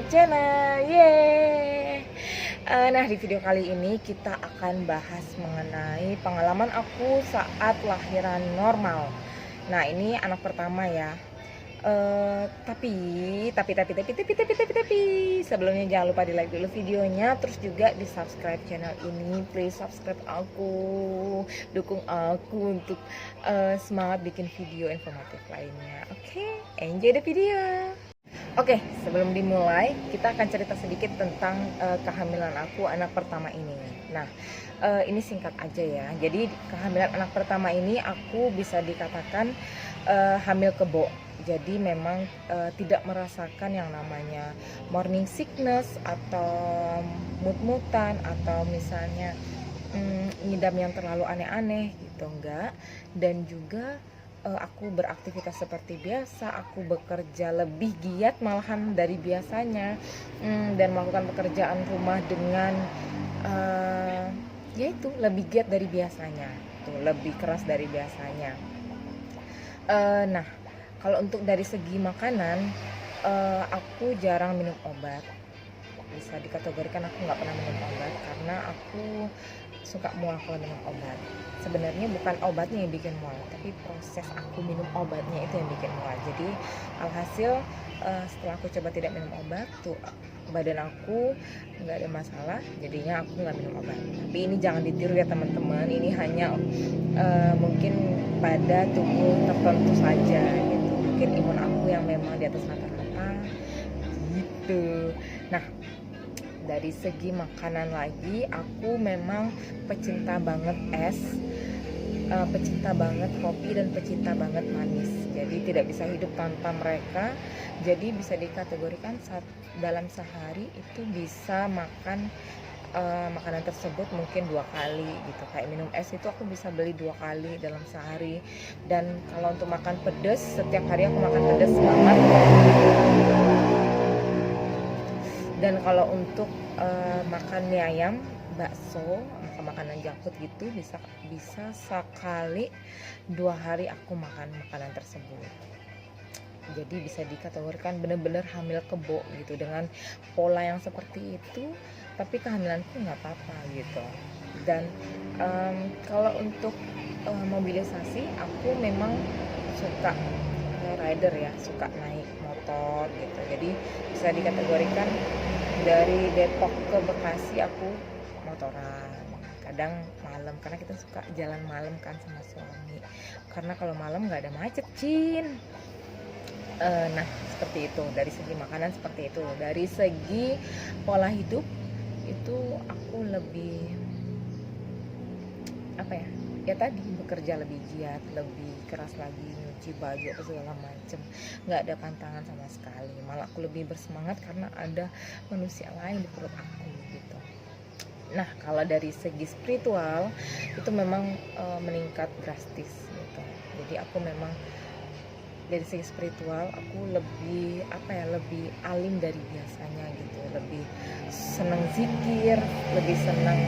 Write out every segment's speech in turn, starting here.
channel. Yeay. Nah, di video kali ini kita akan bahas mengenai pengalaman aku saat lahiran normal. Nah, ini anak pertama ya. Tapi sebelumnya jangan lupa di like dulu videonya, terus juga di subscribe channel ini. Please subscribe aku, dukung aku untuk semangat bikin video informatif lainnya. Oke, enjoy the video. Oke, sebelum dimulai, kita akan cerita sedikit tentang kehamilan aku anak pertama ini. Nah, ini singkat aja ya. Jadi kehamilan anak pertama ini aku bisa dikatakan hamil kebo. Jadi memang tidak merasakan yang namanya morning sickness atau mut-mutan atau misalnya ngidam yang terlalu aneh-aneh gitu, enggak. Dan juga aku beraktivitas seperti biasa, aku bekerja lebih giat malahan dari biasanya, dan melakukan pekerjaan rumah dengan yaitu lebih giat dari biasanya, tuh lebih keras dari biasanya. Nah, kalau untuk dari segi makanan, aku jarang minum obat. Bisa dikategorikan aku nggak pernah minum obat karena aku suka mual kalau minum obat. Sebenarnya bukan obatnya yang bikin mual, tapi proses aku minum obatnya itu yang bikin mual. Jadi alhasil setelah aku coba tidak minum obat, tuh badan aku nggak ada masalah, jadinya aku nggak minum obat. Tapi ini jangan ditiru ya teman-teman, ini hanya mungkin pada tubuh tertentu saja gitu. Mungkin imun aku yang memang di atas rata-rata gitu. Nah, dari segi makanan lagi, aku memang pecinta banget es, pecinta banget kopi, dan pecinta banget manis. Jadi tidak bisa hidup tanpa mereka. Jadi bisa dikategorikan dalam sehari itu bisa makan makanan tersebut mungkin 2 kali gitu. Kayak minum es itu aku bisa beli 2 kali dalam sehari. Dan kalau untuk makan pedas, setiap hari aku makan pedas banget. Dan kalau untuk makan mie ayam, bakso, makanan junk food gitu, bisa sekali 2 hari aku makan makanan tersebut. Jadi bisa dikategorikan benar-benar hamil kebo gitu, dengan pola yang seperti itu. Tapi kehamilanku nggak apa-apa gitu. Dan kalau untuk mobilisasi, aku memang suka rider ya, suka naik motor gitu. Jadi bisa dikategorikan dari Depok ke Bekasi aku motoran, kadang malam karena kita suka jalan malam kan sama suami, karena kalau malam nggak ada macet, Cin. Nah, seperti itu. Dari segi makanan seperti itu. Dari segi pola hidup itu aku lebih apa ya, ya tadi bekerja lebih giat, lebih keras lagi, nyuci baju apa segala macem, nggak ada pantangan sama sekali. Malah aku lebih bersemangat karena ada manusia lain di perut aku gitu. Nah, kalau dari segi spiritual itu memang meningkat drastis gitu. Jadi aku memang dari segi spiritual aku lebih lebih alim dari biasanya gitu, lebih senang zikir, lebih senang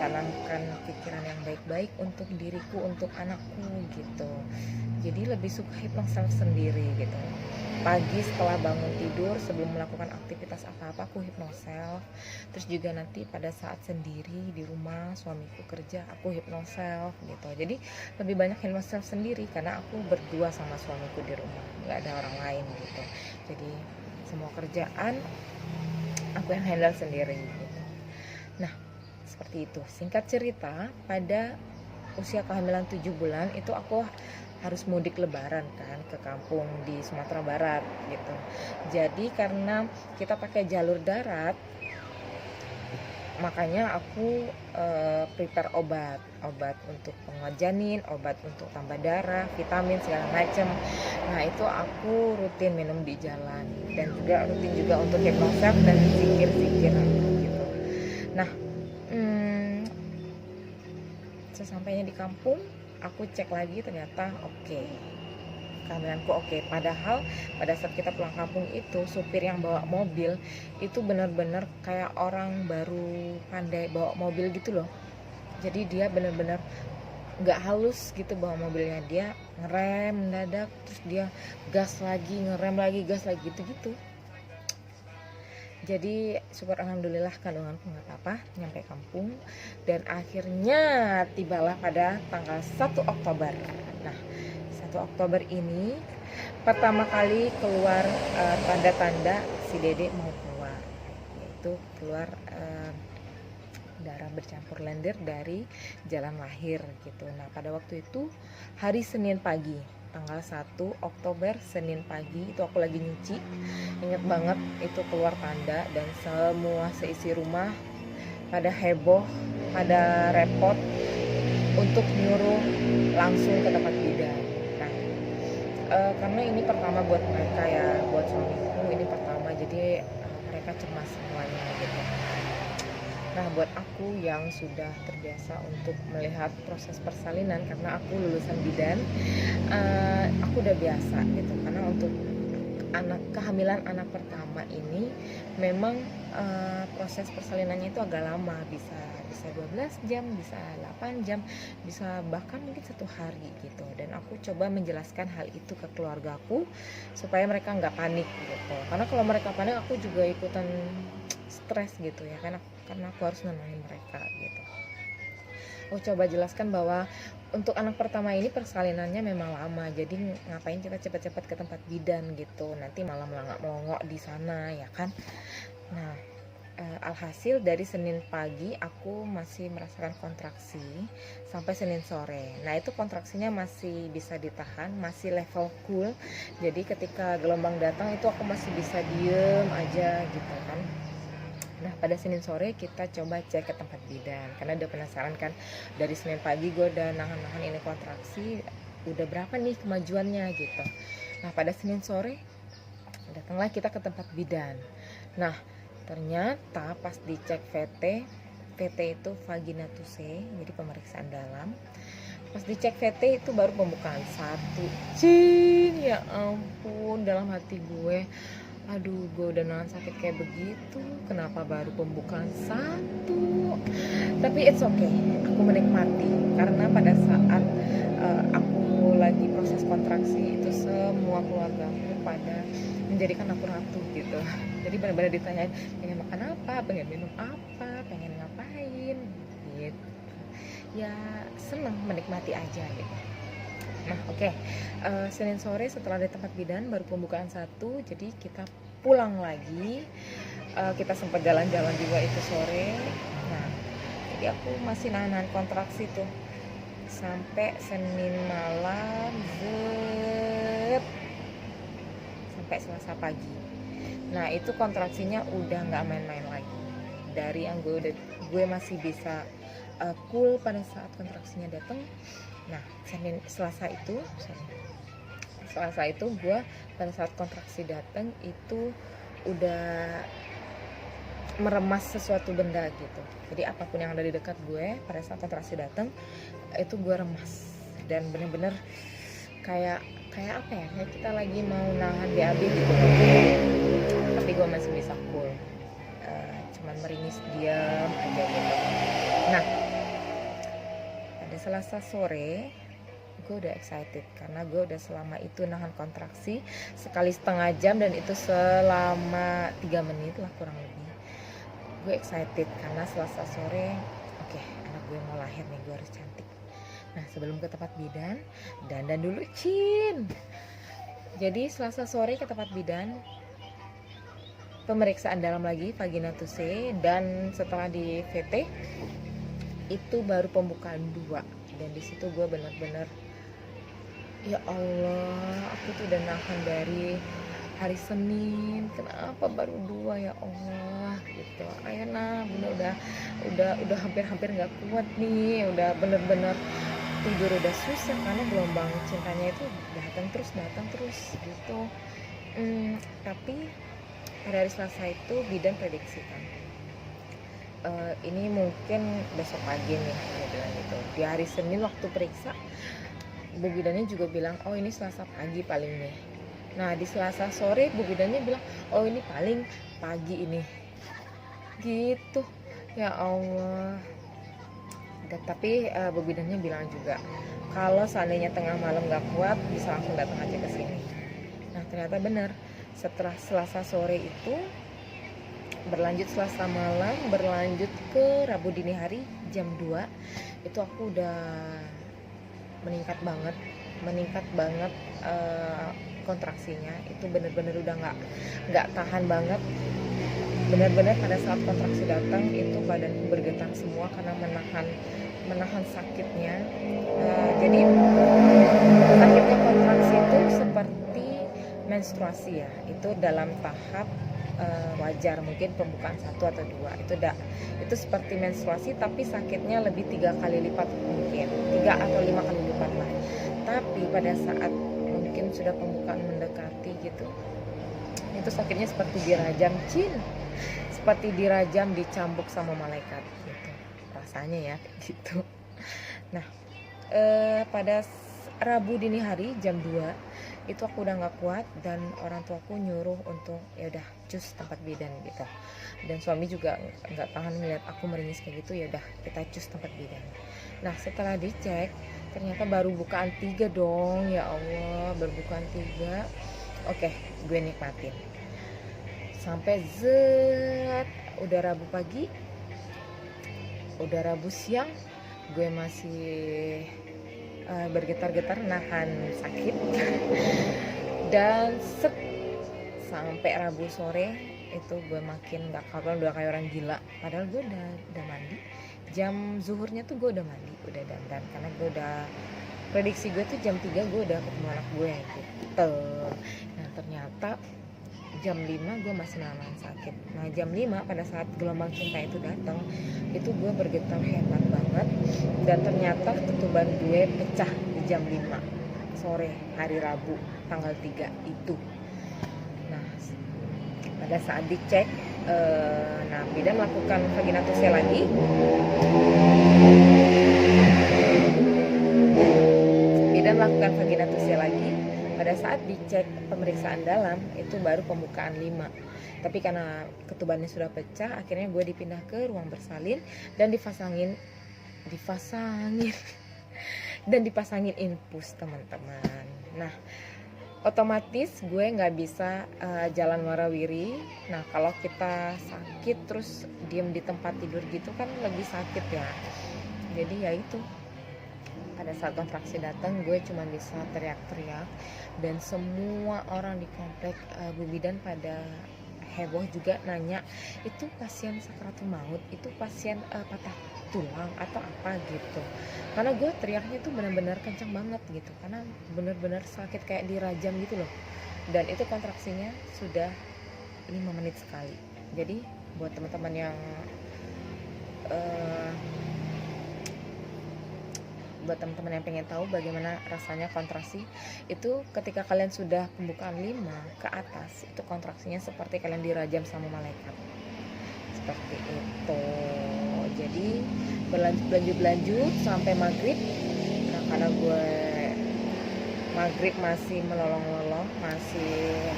tanamkan pikiran yang baik-baik untuk diriku, untuk anakku gitu. Jadi lebih suka hypno self sendiri gitu. Pagi setelah bangun tidur, sebelum melakukan aktivitas apa-apa, aku hypno self. Terus juga nanti pada saat sendiri di rumah, suamiku kerja, aku hypno self gitu. Jadi lebih banyak hypno self sendiri karena aku berdua sama suamiku di rumah, nggak ada orang lain gitu. Jadi semua kerjaan aku yang handle sendiri gitu. Nah, seperti itu. Singkat cerita, pada usia kehamilan 7 bulan itu aku harus mudik lebaran kan ke kampung di Sumatera Barat gitu. Jadi karena kita pakai jalur darat, makanya aku prepare obat untuk penguat janin, obat untuk tambah darah, vitamin segala macem. Nah, itu aku rutin minum di jalan, dan juga rutin juga untuk hypnoself dan zikir-zikir gitu. Nah, sesampainya di kampung, aku cek lagi, ternyata oke, kehamilanku oke. Padahal pada saat kita pulang kampung itu, supir yang bawa mobil itu benar-benar kayak orang baru pandai bawa mobil gitu loh. Jadi dia benar-benar nggak halus gitu bawa mobilnya, dia ngerem mendadak, terus dia gas lagi, ngerem lagi, gas lagi, gitu-gitu. Jadi syukur alhamdulillah kandunganku nggak apa-apa, nyampe kampung dan akhirnya tibalah pada tanggal 1 Oktober. Nah, 1 Oktober ini pertama kali keluar tanda-tanda si Dede mau keluar, yaitu keluar darah bercampur lendir dari jalan lahir gitu. Nah, pada waktu itu hari Senin pagi, tanggal 1 Oktober Senin pagi itu aku lagi nyuci. Ingat banget itu keluar tanda dan semua seisi rumah pada heboh, pada repot untuk nyuruh langsung ke tempat bidan. Nah, karena ini pertama buat mereka ya, buat suamiku ini pertama, jadi mereka cemas semuanya gitu. Nah, buat aku yang sudah terbiasa untuk melihat proses persalinan karena aku lulusan bidan, aku udah biasa gitu. Karena untuk kehamilan anak pertama ini memang proses persalinannya itu agak lama, bisa 12 jam, bisa 8 jam, bisa bahkan mungkin 1 hari gitu. Dan aku coba menjelaskan hal itu ke keluargaku supaya mereka nggak panik gitu. Karena kalau mereka panik aku juga ikutan stres gitu ya, karena aku harus nenangin mereka gitu. Aku coba jelaskan bahwa untuk anak pertama ini persalinannya memang lama, jadi ngapain kita cepat-cepat ke tempat bidan gitu, nanti malah melangak-melongok di sana ya kan. Nah, alhasil dari Senin pagi aku masih merasakan kontraksi sampai Senin sore. Nah, itu kontraksinya masih bisa ditahan, masih level cool. Jadi ketika gelombang datang itu aku masih bisa diem aja gitu kan. Nah, pada Senin sore kita coba cek ke tempat bidan karena udah penasaran kan, dari Senin pagi gue udah nahan-nahan ini kontraksi, udah berapa nih kemajuannya gitu. Nah, pada Senin sore datanglah kita ke tempat bidan. Nah, ternyata pas dicek VT itu vaginatuse, jadi pemeriksaan dalam. Pas dicek VT itu baru pembukaan 1. Ya ampun, dalam hati gue, aduh, gue udah nahan sakit kayak begitu, kenapa baru pembukaan 1? Tapi it's okay, aku menikmati karena pada saat aku lagi proses kontraksi itu semua keluarga aku pada menjadikan aku ratu gitu. Jadi benar-benar ditanyain pengen makan apa, pengen minum apa, pengen ngapain gitu. Ya seneng menikmati aja gitu. Nah, oke. Senin sore setelah di tempat bidan baru pembukaan 1, jadi kita pulang lagi. Kita sempat jalan-jalan juga itu sore. Nah, jadi aku masih nahan kontraksi tuh sampai Senin malam, sampai Selasa pagi. Nah, itu kontraksinya udah nggak main-main lagi. Dari yang gue masih bisa cool pada saat kontraksinya datang. Nah, Selasa itu gue pada saat kontraksi datang itu udah meremas sesuatu benda gitu. Jadi apapun yang ada di dekat gue pada saat kontraksi datang itu gue remas dan bener-bener kayak apa ya, kayak kita lagi mau nahan BAB gitu. Tapi gue masih bisa cool, cuman meringis diam aja gitu. Nah, pada Selasa sore gue udah excited karena gue udah selama itu nahan kontraksi sekali setengah jam dan itu selama 3 menit lah kurang lebih. Gue excited karena Selasa sore, oke, anak gue mau lahir nih, gue harus cantik. Nah, sebelum ke tempat bidan, dandan dulu Cin. Jadi Selasa sore ke tempat bidan, pemeriksaan dalam lagi vaginatuse, dan setelah di VT itu baru pembukaan 2. Dan di situ gue benar-benar, ya Allah, aku tuh udah nahan dari hari Senin, kenapa baru 2 ya Allah gitu. Ayo nah, bunda udah hampir nggak kuat nih, udah bener-bener tidur udah susah karena gelombang cintanya itu datang terus gitu. Tapi pada hari Selasa itu bidan prediksikan ini mungkin besok pagi nih, dia bilang gitu. Di hari Senin waktu periksa, Bu bidannya juga bilang, oh ini Selasa pagi paling nih. Nah, di Selasa sore Bu bidannya bilang, oh ini paling pagi ini gitu. Ya Allah. Tapi Bu bidannya bilang juga, kalau seandainya tengah malam gak kuat bisa langsung datang aja ke sini. Nah, ternyata benar. Setelah Selasa sore itu berlanjut Selasa malam, berlanjut ke Rabu dini hari jam 2 itu aku udah meningkat banget kontraksinya. Itu bener-bener udah nggak tahan banget, benar-benar pada saat kontraksi datang itu badanku bergetar semua karena menahan sakitnya. Jadi sakitnya kontraksi itu seperti menstruasi ya, itu dalam tahap wajar, mungkin pembukaan 1 atau 2 itu seperti menstruasi, tapi sakitnya lebih 3 kali lipat, mungkin 3 atau 5 kali lipat lah. Tapi pada saat mungkin sudah pembukaan mendekati gitu, itu sakitnya seperti dirajam, seperti dirajam, dicambuk sama malaikat gitu rasanya ya, gitu. Nah, pada Rabu dini hari jam 2 itu aku udah nggak kuat dan orang tuaku nyuruh untuk ya udah cus tempat bidan gitu. Dan suami juga nggak tahan ngeliat aku meringis kayak gitu, ya udah kita cus tempat bidan. Nah, setelah dicek ternyata baru bukaan 3 dong, ya Allah, baru bukaan 3. Oke, gue nikmatin sampai udah Rabu pagi, udah Rabu siang, gue masih bergetar-getar nahan sakit dan sampai Rabu sore itu gue makin gak karuan, udah kayak orang gila. Padahal gue udah mandi, jam zuhurnya tuh gue udah mandi, udah dandan, karena gue udah prediksi gue tuh jam 3 gue udah ketemu anak gue gitu. Nah, ternyata jam 5 gue masih nahan sakit. Nah, jam 5 pada saat gelombang cinta itu datang, itu gue bergetar hebat banget, dan ternyata ketuban gue pecah di jam 5 sore hari Rabu tanggal 3 itu. Nah, pada saat dicek, bidan melakukan vaginatusnya lagi. Pada saat dicek pemeriksaan dalam itu baru pembukaan 5. Tapi karena ketubannya sudah pecah, akhirnya gue dipindah ke ruang bersalin dan dipasangin dan dipasangin infus, teman-teman. Nah, otomatis gue nggak bisa jalan warawiri. Nah, kalau kita sakit terus diem di tempat tidur gitu kan lebih sakit ya. Jadi ya itu, pada saat kontraksi datang gue cuma bisa teriak-teriak, dan semua orang di komplek Bu Bidan pada heboh juga nanya, itu pasien sakaratul maut, itu pasien patah tulang atau apa gitu. Karena gue teriaknya tuh benar-benar kencang banget gitu, karena benar-benar sakit kayak dirajam gitu loh. Dan itu kontraksinya sudah 5 menit sekali. Jadi buat teman-teman yang pengen tahu bagaimana rasanya kontraksi, itu ketika kalian sudah pembukaan 5 ke atas, itu kontraksinya seperti kalian dirajam sama malaikat, seperti itu. Jadi berlanjut sampai maghrib. Nah, karena gue maghrib masih melolong-lolong, masih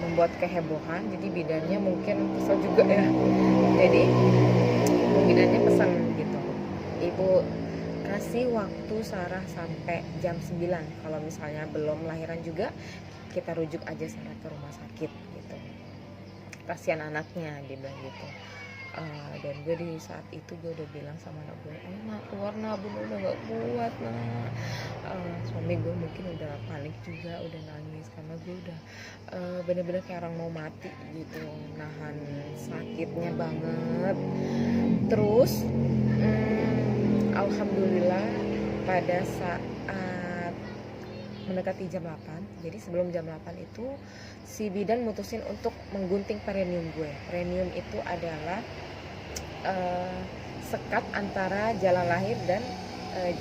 membuat kehebohan, jadi bidannya mungkin kesel juga ya. Jadi bidannya pesan gitu, ibu kasih waktu Sarah sampai jam 9, kalau misalnya belum lahiran juga kita rujuk aja Sarah ke rumah sakit gitu, kasihan anaknya, dia bilang gitu. Dan gue di saat itu gue udah bilang sama anak gue, nak keluar nak, bunda udah gak kuat nak. Suami gue mungkin udah panik juga, udah nangis karena gue udah bener-bener kayak orang mau mati gitu, nahan sakitnya banget. Terus alhamdulillah pada saat mendekati jam 8, jadi sebelum jam 8 itu si bidan mutusin untuk menggunting perineum gue. Perineum itu adalah sekat antara jalan lahir dan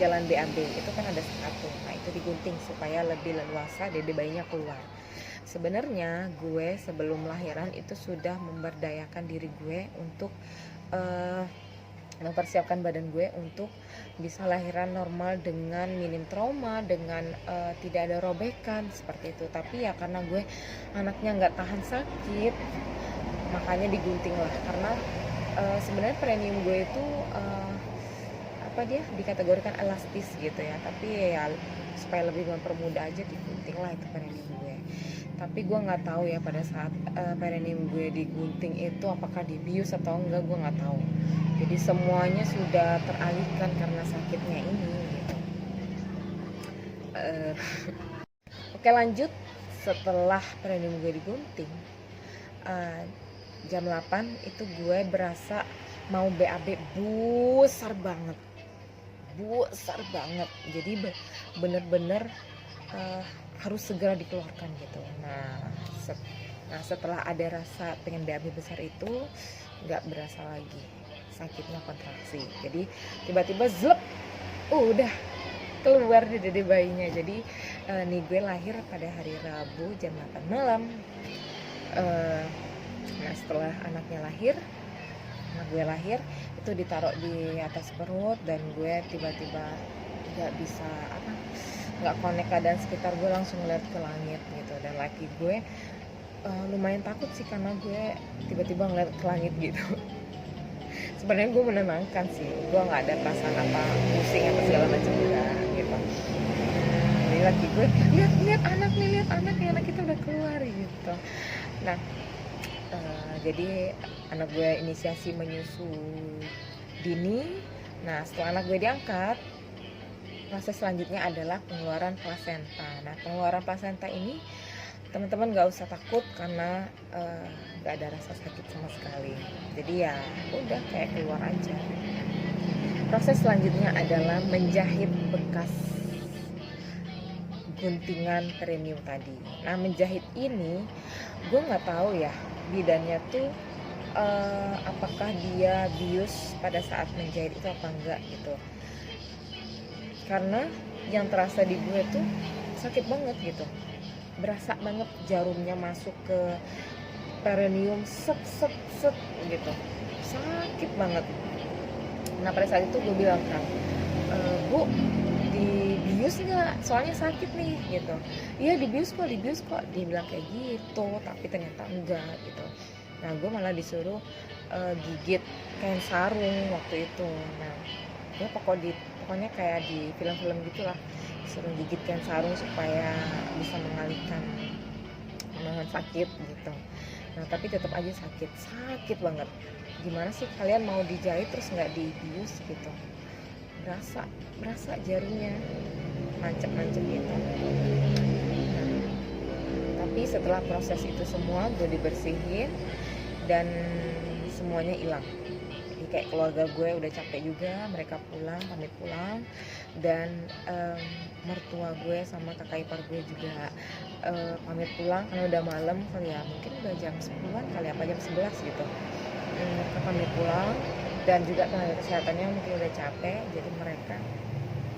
jalan BAB, itu kan ada sekat tuh. Nah, itu digunting supaya lebih leluasa dede bayinya keluar. Sebenarnya gue sebelum lahiran itu sudah memberdayakan diri gue untuk mempersiapkan badan gue untuk bisa lahiran normal dengan minim trauma, dengan tidak ada robekan seperti itu. Tapi ya karena gue anaknya nggak tahan sakit, makanya digunting lah. Karena sebenarnya perineum gue itu dikategorikan elastis gitu ya, tapi ya supaya lebih mempermudah aja digunting lah itu perineum gue. Tapi gue nggak tahu ya pada saat perineum gue digunting itu apakah dibius atau enggak, gue nggak tahu. Jadi semuanya sudah teralihkan karena sakitnya ini gitu. Oke, lanjut. Setelah perineum gue digunting, jam 8 itu gue berasa mau BAB besar banget, jadi bener-bener harus segera dikeluarkan gitu. Nah setelah ada rasa pengen BAB besar itu, nggak berasa lagi sakitnya kontraksi, jadi tiba-tiba zlep, udah keluar di dede bayinya. Jadi nih gue lahir pada hari Rabu jam 8 malam. Nah setelah anak gue lahir itu ditaruh di atas perut, dan gue tiba-tiba nggak connect keadaan sekitar, gue langsung ngeliat ke langit gitu. Dan laki gue lumayan takut sih karena gue tiba-tiba ngeliat ke langit gitu. Sebenarnya gue menenangkan sih, gue nggak ada perasaan apa pusing apa segala macam gitu. Jadi laki gue lihat anak kita udah keluar gitu. Nah jadi anak gue inisiasi menyusu dini. Nah setelah anak gue diangkat, proses selanjutnya adalah pengeluaran plasenta. Nah pengeluaran plasenta ini teman-teman nggak usah takut karena nggak ada rasa sakit sama sekali. Jadi ya udah kayak keluar aja. Proses selanjutnya adalah menjahit bekas guntingan perineum tadi. Nah menjahit ini gue nggak tahu ya bidannya tuh apakah dia bius pada saat menjahit itu apa enggak gitu. Karena yang terasa di gue tuh sakit banget gitu, berasa banget jarumnya masuk ke perineum set gitu, sakit banget. Nah pada saat itu gue bilang kan, Bu dibius nggak, soalnya sakit nih gitu. Iya dibius kok, dia bilang kayak gitu, tapi ternyata enggak gitu. Nah gue malah disuruh gigit kain sarung waktu itu. Nah gue pokoknya kayak di film-film gitulah, disuruh gigit kain sarung supaya bisa mengalihkan menahan sakit gitu. Nah tapi tetap aja sakit banget. Gimana sih kalian mau dijahit terus nggak dibius gitu? Berasa jarumnya nancep gitu. Tapi setelah proses itu semua gue dibersihin dan semuanya hilang. Jadi kayak keluarga gue udah capek juga, mereka pamit pulang, dan mertua gue sama kakak ipar gue juga pamit pulang karena udah malam kali ya, mungkin udah jam 10-an kali apa jam 11 gitu. Mereka pamit pulang, dan juga tenaga kesehatannya mungkin udah capek, jadi mereka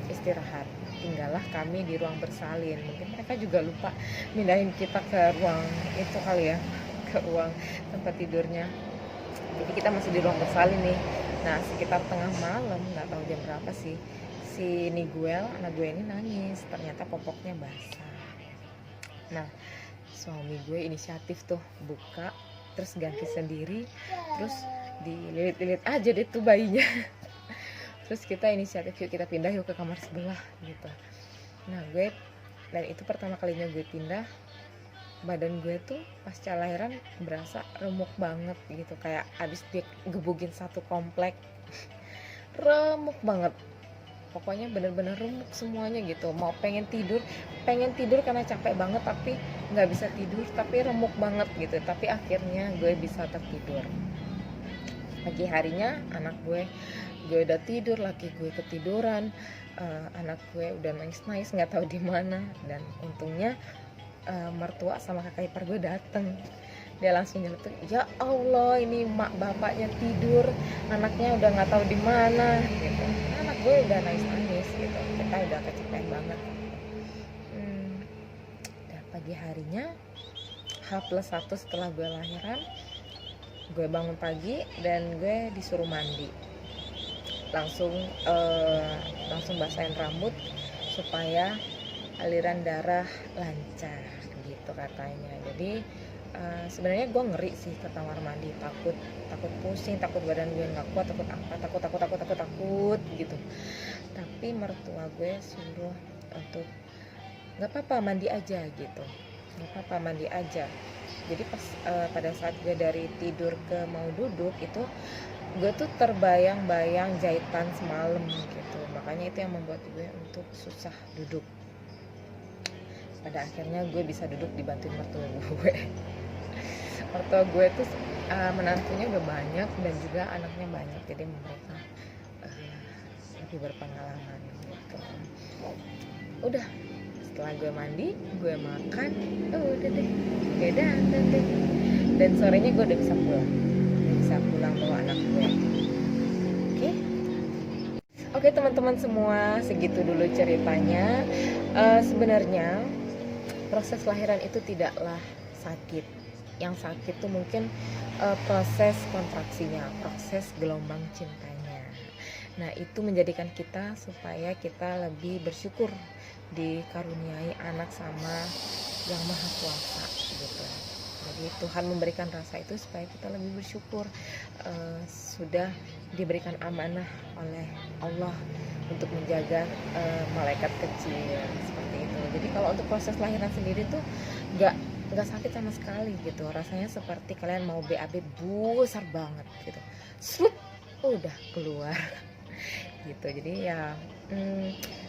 istirahat. Tinggallah kami di ruang bersalin. Mungkin mereka juga lupa mindahin kita ke ruang itu kali ya, ke ruang tempat tidurnya. Jadi kita masih di ruang bersalin nih. Nah sekitar tengah malam, nggak tahu jam berapa sih, si Niguel anak gue ini nangis, ternyata popoknya basah. Nah suami gue inisiatif tuh buka, terus ganti sendiri, terus dililit-lilit aja deh tuh bayinya. Terus kita inisiatif, yuk kita pindah yuk ke kamar sebelah gitu. Nah dan itu pertama kalinya gue pindah, badan gue tuh pasca lahiran berasa remuk banget gitu, kayak abis digebugin satu komplek. Remuk banget, pokoknya bener-bener remuk semuanya gitu. Mau pengen tidur karena capek banget, tapi nggak bisa tidur, tapi remuk banget gitu. Tapi akhirnya gue bisa tertidur. Pagi harinya anak gue udah tidur, laki gue ketiduran, anak gue udah nangis nggak tahu di mana. Dan untungnya mertua sama kakak ipar gue dateng. Dia langsung nyeletuk, ya Allah ini mak bapaknya tidur, anaknya udah nggak tahu di mana gitu. Anak gue udah nangis gitu, kita udah kecapean banget. Dan pagi harinya H+1 setelah gue lahiran, gue bangun pagi dan gue disuruh mandi, langsung basahin rambut supaya aliran darah lancar gitu katanya. Jadi sebenarnya gue ngeri sih ke kamar mandi, takut pusing, takut badan gue nggak kuat, takut gitu. Tapi mertua gue suruh untuk nggak apa-apa mandi aja gitu, nggak apa-apa mandi aja. Jadi pas pada saat gue dari tidur ke mau duduk itu, gue tuh terbayang-bayang jahitan semalam gitu, makanya itu yang membuat gue untuk susah duduk. Pada akhirnya gue bisa duduk dibantuin mertua gue. Mertua gue tuh menantunya udah banyak dan juga anaknya banyak, jadi mereka lebih berpengalaman gitu. Udah, setelah gue mandi, gue makan, udah deh, gue dandan deh. Dan sorenya gue udah bisa pulang bawa anak gue. Oke, oke teman-teman semua, segitu dulu ceritanya. Sebenarnya proses lahiran itu tidaklah sakit. Yang sakit tuh mungkin proses kontraksinya, proses gelombang cintanya. Nah, itu menjadikan kita supaya kita lebih bersyukur dikaruniai anak sama yang maha kuasa gitu. Jadi Tuhan memberikan rasa itu supaya kita lebih bersyukur, sudah diberikan amanah oleh Allah untuk menjaga malaikat kecil seperti itu. Jadi kalau untuk proses lahiran sendiri tuh nggak sakit sama sekali gitu, rasanya seperti kalian mau BAB besar banget gitu, slup udah keluar gitu. Jadi ya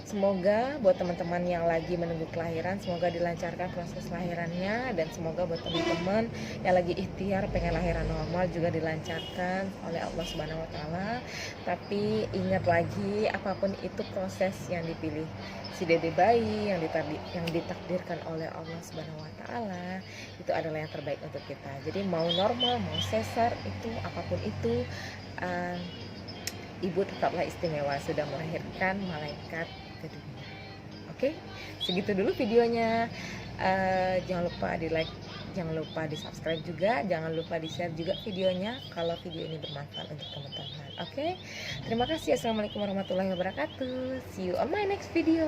semoga buat teman-teman yang lagi menunggu kelahiran, semoga dilancarkan proses lahirannya, dan semoga buat teman-teman yang lagi ikhtiar pengen lahiran normal juga dilancarkan oleh Allah Subhanahu wa taala. Tapi ingat lagi, apapun itu proses yang dipilih si dede bayi yang ditakdirkan oleh Allah Subhanahu wa taala, itu adalah yang terbaik untuk kita. Jadi mau normal, mau sesar, itu apapun itu, ibu tetaplah istimewa, sudah melahirkan malaikat ke dunia. Oke, segitu dulu videonya. Jangan lupa di like, jangan lupa di subscribe juga, jangan lupa di share juga videonya kalau video ini bermanfaat untuk teman-teman. Oke, terima kasih. Assalamualaikum warahmatullahi wabarakatuh. See you on my next video.